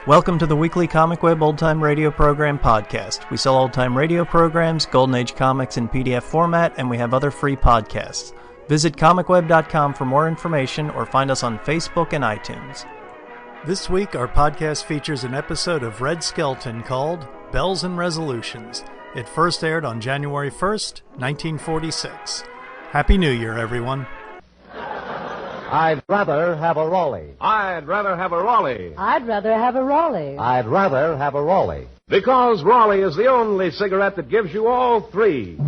Welcome to the weekly ComicWeb Old Time Radio Program podcast. We sell old time radio programs, Golden Age comics in PDF format, and we have other free podcasts. Visit comicweb.com for more information or find us on Facebook and iTunes. This week, our podcast features an episode of Red Skelton called Bells and Resolutions. It first aired on January 1st, 1946. Happy New Year, everyone. I'd rather have a Raleigh. I'd rather have a Raleigh. I'd rather have a Raleigh. I'd rather have a Raleigh. Because Raleigh is the only cigarette that gives you all three.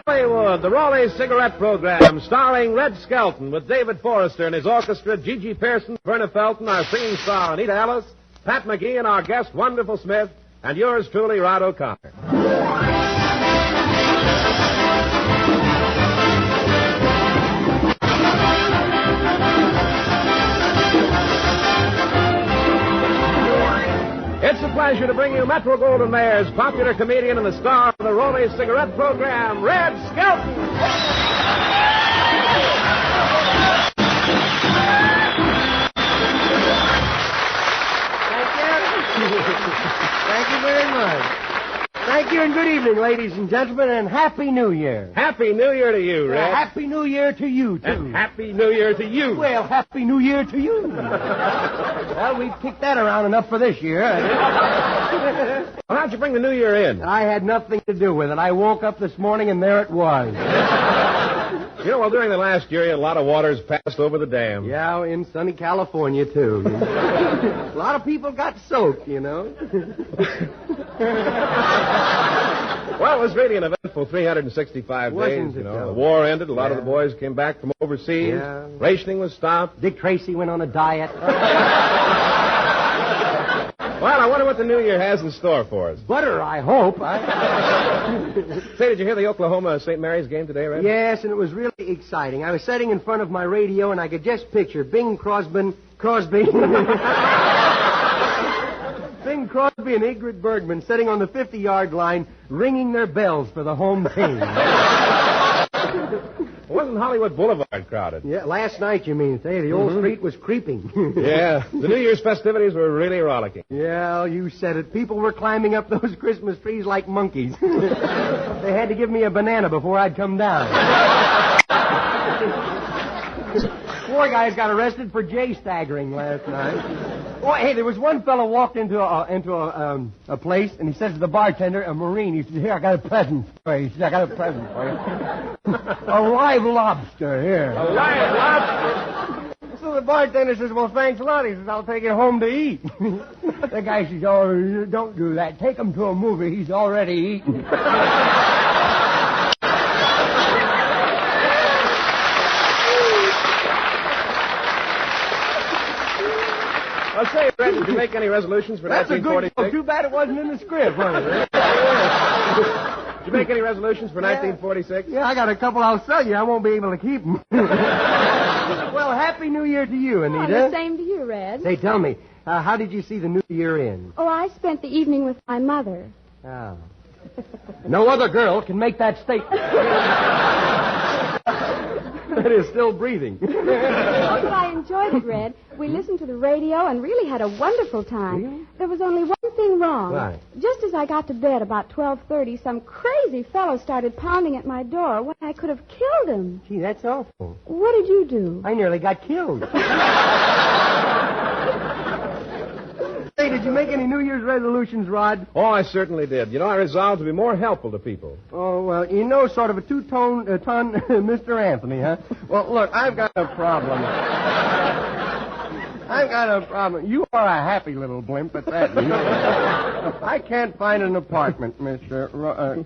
Hollywood, the Raleigh Cigarette Program, starring Red Skelton with David Forrester and his orchestra, Gigi Pearson, Verna Felton, our singing star, Anita Ellis, Pat McGee, and our guest, Wonderful Smith, and yours truly, Rod O'Connor. It's a pleasure to bring you Metro-Goldwyn-Mayer's popular comedian and the star of the Raleigh Cigarette Program, Red Skelton. Thank you very much. Thank you and good evening, ladies and gentlemen, and Happy New Year. Happy New Year to you, Red. Happy New Year to you, too. And Happy New Year to you. Well, Happy New Year to you. Well, we've kicked that around enough for this year. Well, how'd you bring the New Year in? I had nothing to do with it. I woke up this morning and there it was. You know, well, during the last year, a lot of waters passed over the dam. Yeah, in sunny California, too. A lot of people got soaked, you know. Well, it was really an eventful 365 Wasn't days, it, you know. though? The war ended. A lot of Yeah. the boys came back from overseas. Yeah. Rationing was stopped. Dick Tracy went on a diet. Well, I wonder what the New Year has in store for us. Butter, I hope. Say, did you hear the Oklahoma-St. Mary's game today, Red? Yes, and it was really exciting. I was sitting in front of my radio, and I could just picture Bing Crosby Bing Crosby and Ingrid Bergman sitting on the 50-yard line, ringing their bells for the home team. Wasn't Hollywood Boulevard crowded? Yeah, last night, you mean. Say, the old street was creeping. Yeah, the New Year's festivities were really rollicking. Yeah, you said it. People were climbing up those Christmas trees like monkeys. They had to give me a banana before I'd come down. 4 guys got arrested for jay-staggering last night. Oh, hey, there was one fellow walked into a place, and he says to the bartender, a Marine, he says, "Here, I got a present for you." He says, "I got a present for you." A live lobster, here. A live lobster? So the bartender says, "Well, thanks a lot." He says, "I'll take it home to eat." The guy says, "Oh, don't do that. Take him to a movie. He's already eaten." I'll say, Red, did you make any resolutions for That's a 1946? good... Too bad it wasn't in the script, wasn't it? Did you make any resolutions for 1946? Yeah, I got a couple I'll sell you. I won't be able to keep them. Well, Happy New Year to you, Anita. Oh, the same to you, Red. Say, tell me, how did you see the New Year in? Oh, I spent the evening with my mother. Oh. No other girl can make that statement. That is still breathing. But I enjoyed it, Red. We listened to the radio and really had a wonderful time. Really? There was only one thing wrong. What? Just as I got to bed about 12:30, some crazy fellow started pounding at my door when I could have killed him. Gee, that's awful. What did you do? I nearly got killed. Say, did you make any New Year's resolutions, Rod? Oh, I certainly did. You know, I resolved to be more helpful to people. Oh, well, you know, sort of a two-ton Mr. Anthony, huh? Well, look, I've got a problem. I've got a problem. You are a happy little blimp at that. I can't find an apartment, Mr.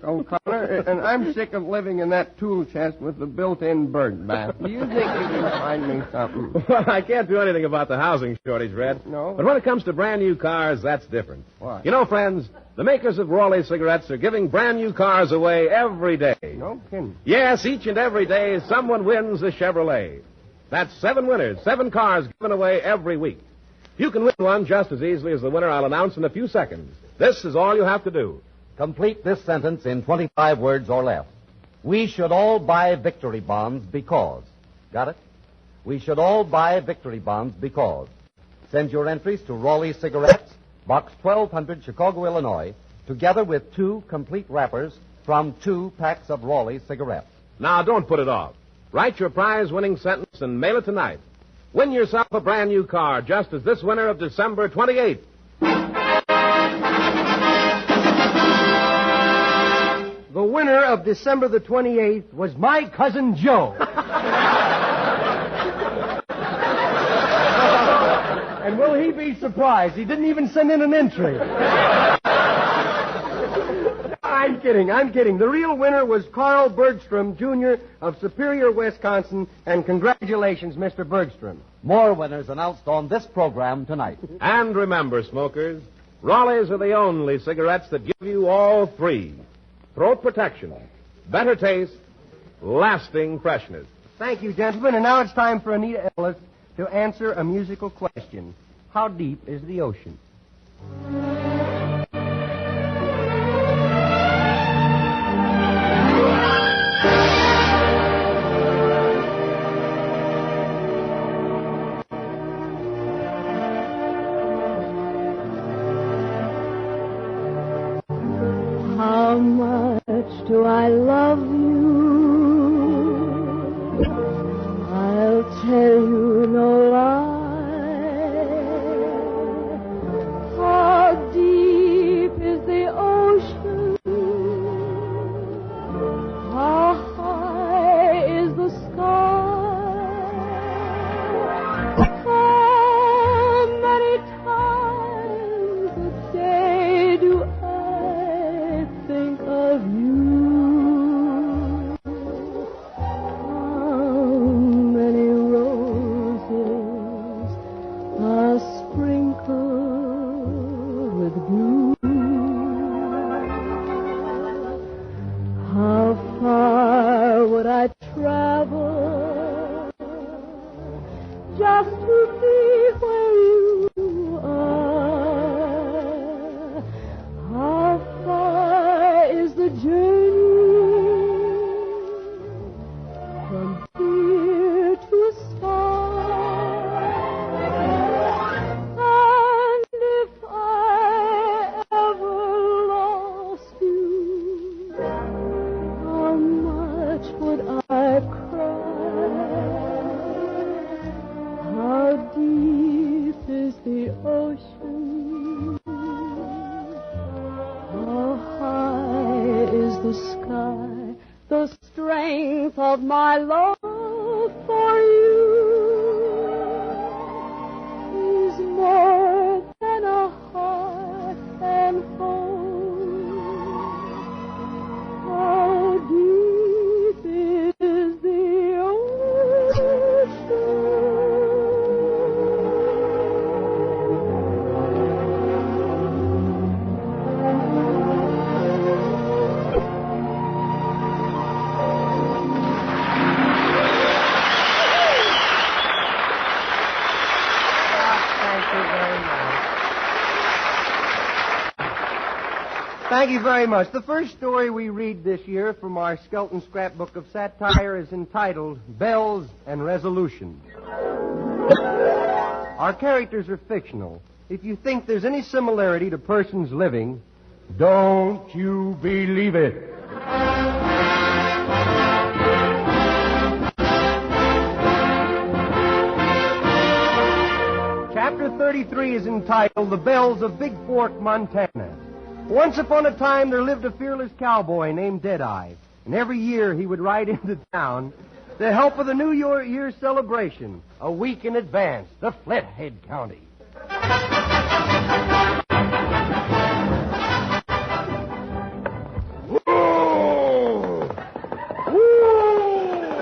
O'Connor, and I'm sick of living in that tool chest with the built-in bird bath. Do you think you can find me something? Well, I can't do anything about the housing shortage, Red. No? But when it comes to brand new cars, that's different. Why? You know, friends, the makers of Raleigh cigarettes are giving brand new cars away every day. No kidding. Yes, each and every day someone wins a Chevrolet. That's 7 winners, 7 cars given away every week. You can win one just as easily as the winner I'll announce in a few seconds. This is all you have to do. Complete this sentence in 25 words or less. We should all buy victory bonds because. Got it? We should all buy victory bonds because. Send your entries to Raleigh Cigarettes, Box 1200, Chicago, Illinois, together with 2 complete wrappers from 2 packs of Raleigh cigarettes. Now, don't put it off. Write your prize-winning sentence and mail it tonight. Win yourself a brand new car, just as this winner of December 28th. The winner of December the 28th was my cousin Joe. And will he be surprised? He didn't even send in an entry. I'm kidding. The real winner was Carl Bergstrom, Jr. of Superior, Wisconsin, and congratulations, Mr. Bergstrom. More winners announced on this program tonight. And remember, smokers, Raleigh's are the only cigarettes that give you all 3. Throat protection, better taste, lasting freshness. Thank you, gentlemen. And now it's time for Anita Ellis to answer a musical question. How deep is the ocean? How much do I love you? I'll tell you no lie. How deep is the ocean? How high is the sky? How many times a day do I think of you? How many roses are sprinkled with blue? How far would I travel just to be where you are? How far is the journey from here to a star? And if I ever lost you, how much would I cry? How deep is the ocean? How high is the sky? The strength of my love for you is more than a heart can hold. How deep is the Thank you very much. The first story we read this year from our Skelton Scrapbook of Satire is entitled Bells and Resolutions. Our characters are fictional. If you think there's any similarity to persons living, don't you believe it. Chapter 33 is entitled The Bells of Big Fork, Montana. Once upon a time, there lived a fearless cowboy named Deadeye. And every year he would ride into town To help with the New Year's celebration, a week in advance, the Flathead County. Whoa! Whoa!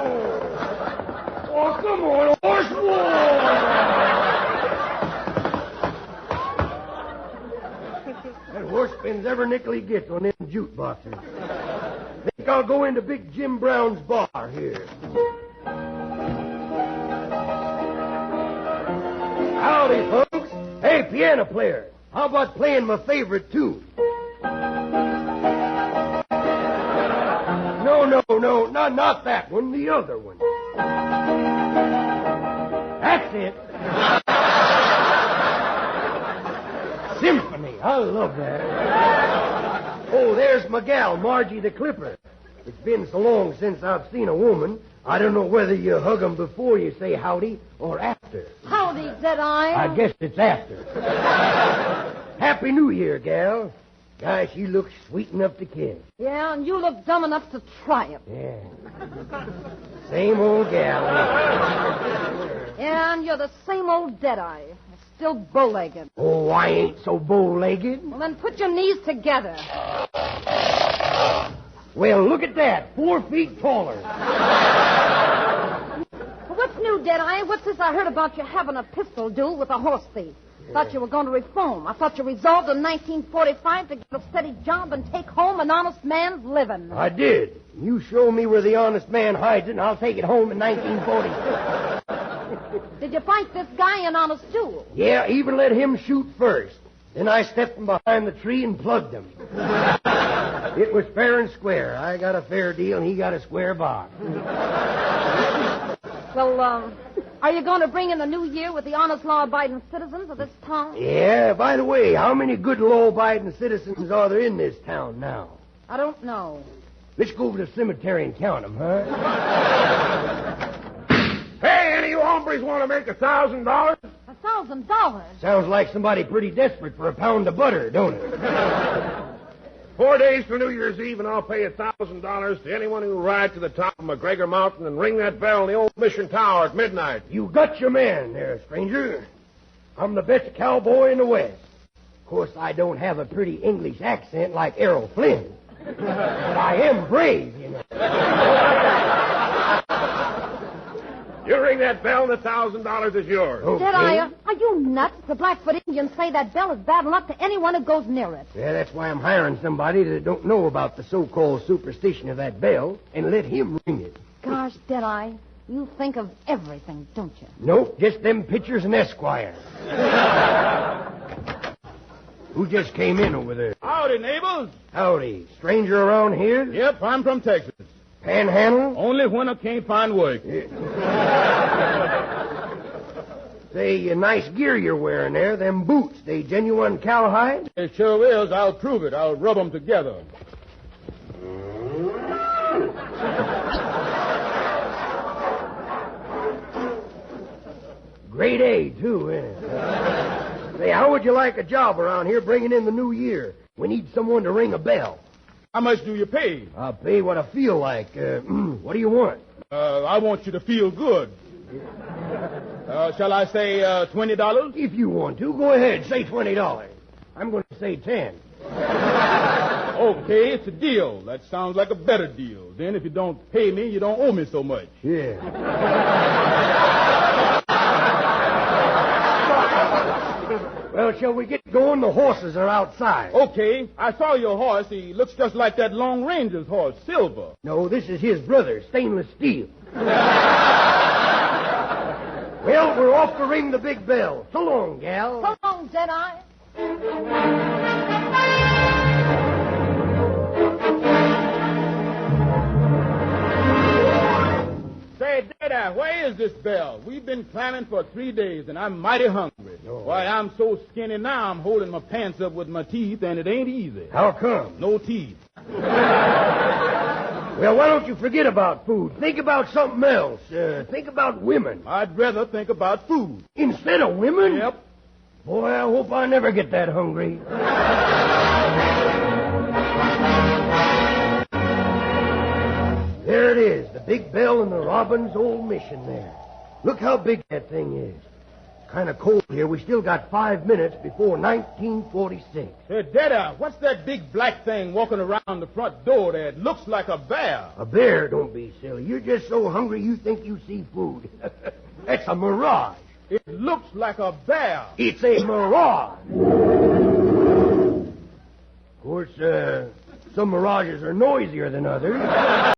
Oh, come on, horse! That horse spends every nickel he gets on them jute boxes. Think I'll go into Big Jim Brown's bar here. Howdy, folks. Hey, piano player, how about playing my favorite tune? No, not that one, the other one. That's it. Symphony, I love that. Oh, there's my gal, Margie the Clipper. It's been so long since I've seen a woman, I don't know whether you hug 'em before you say howdy or after. Howdy, Deadeye. I guess it's after. Happy New Year, gal. Gosh, she looks sweet enough to kiss. Yeah, and you look dumb enough to try it. Yeah. Same old gal. Yeah, and you're the same old Deadeye. Still bow-legged. Oh, I ain't so bow-legged. Well, then put your knees together. Well, look at that. 4 feet taller. What's new, Deadeye? What's this I heard about you having a pistol duel with a horse thief? Thought you were going to reform. I thought you resolved in 1945 to get a steady job and take home an honest man's living. I did. You show me where the honest man hides it, and I'll take it home in 1946. Did you fight this guy in honest duel? Yeah, even let him shoot first. Then I stepped from behind the tree and plugged him. It was fair and square. I got a fair deal, and he got a square box. Well, are you going to bring in the new year with the honest, law-abiding citizens of this town? Yeah, by the way, how many good law-abiding citizens are there in this town now? I don't know. Let's go over to the cemetery and count them, huh? Hey, any of you hombres want to make $1,000? $1,000? Sounds like somebody pretty desperate for a pound of butter, don't it? 4 days for New Year's Eve, and I'll pay $1,000 to anyone who rides to the top of McGregor Mountain and ring that bell in the old Mission Tower at midnight. You got your man there, stranger. I'm the best cowboy in the West. Of course, I don't have a pretty English accent like Errol Flynn. But I am brave, you know. You ring that bell, and $1,000 is yours. Okay. Deadeye, are you nuts? The Blackfoot Indians say that bell is bad luck to anyone who goes near it. Yeah, that's why I'm hiring somebody that don't know about the so-called superstition of that bell and let him ring it. Gosh, Deadeye, you think of everything, don't you? Nope, just them pictures and Esquire. Who just came in over there? Howdy, neighbors. Howdy. Stranger around here? Yep, I'm from Texas. Panhandle? Only when I can't find work. Say, nice gear you're wearing there. Them boots, they genuine cowhide? It sure is. I'll prove it. I'll rub them together. Grade A, too, isn't it? Say, how would you like a job around here bringing in the new year? We need someone to ring a bell. How much do you pay? I'll pay what I feel like. What do you want? I want you to feel good. Shall I say $20? If you want to, go ahead. Say $20. I'm going to say 10. Okay, it's a deal. That sounds like a better deal. Then if you don't pay me, you don't owe me so much. Yeah. Well, shall we get going? The horses are outside. Okay, I saw your horse. He looks just like that Lone Ranger's horse, Silver. No, this is his brother, Stainless Steel. Well, we're off to ring the big bell. So long, gal. So long, Deadeye. Say, Dada, where is this bell? We've been climbing for 3 days, and I'm mighty hungry. Oh. Why, I'm so skinny now, I'm holding my pants up with my teeth, and it ain't easy. How come? No teeth. Well, why don't you forget about food? Think about something else. Think about women. I'd rather think about food. Instead of women? Yep. Boy, I hope I never get that hungry. There There it is, the big bell in the Robbins old mission there. Look how big that thing is. It's kind of cold here. We still got 5 minutes before 1946. Hey, Dada, what's that big black thing walking around the front door there? It looks like a bear. A bear? Don't be silly. You're just so hungry you think you see food. That's a mirage. It looks like a bear. It's a mirage. Of course, some mirages are noisier than others.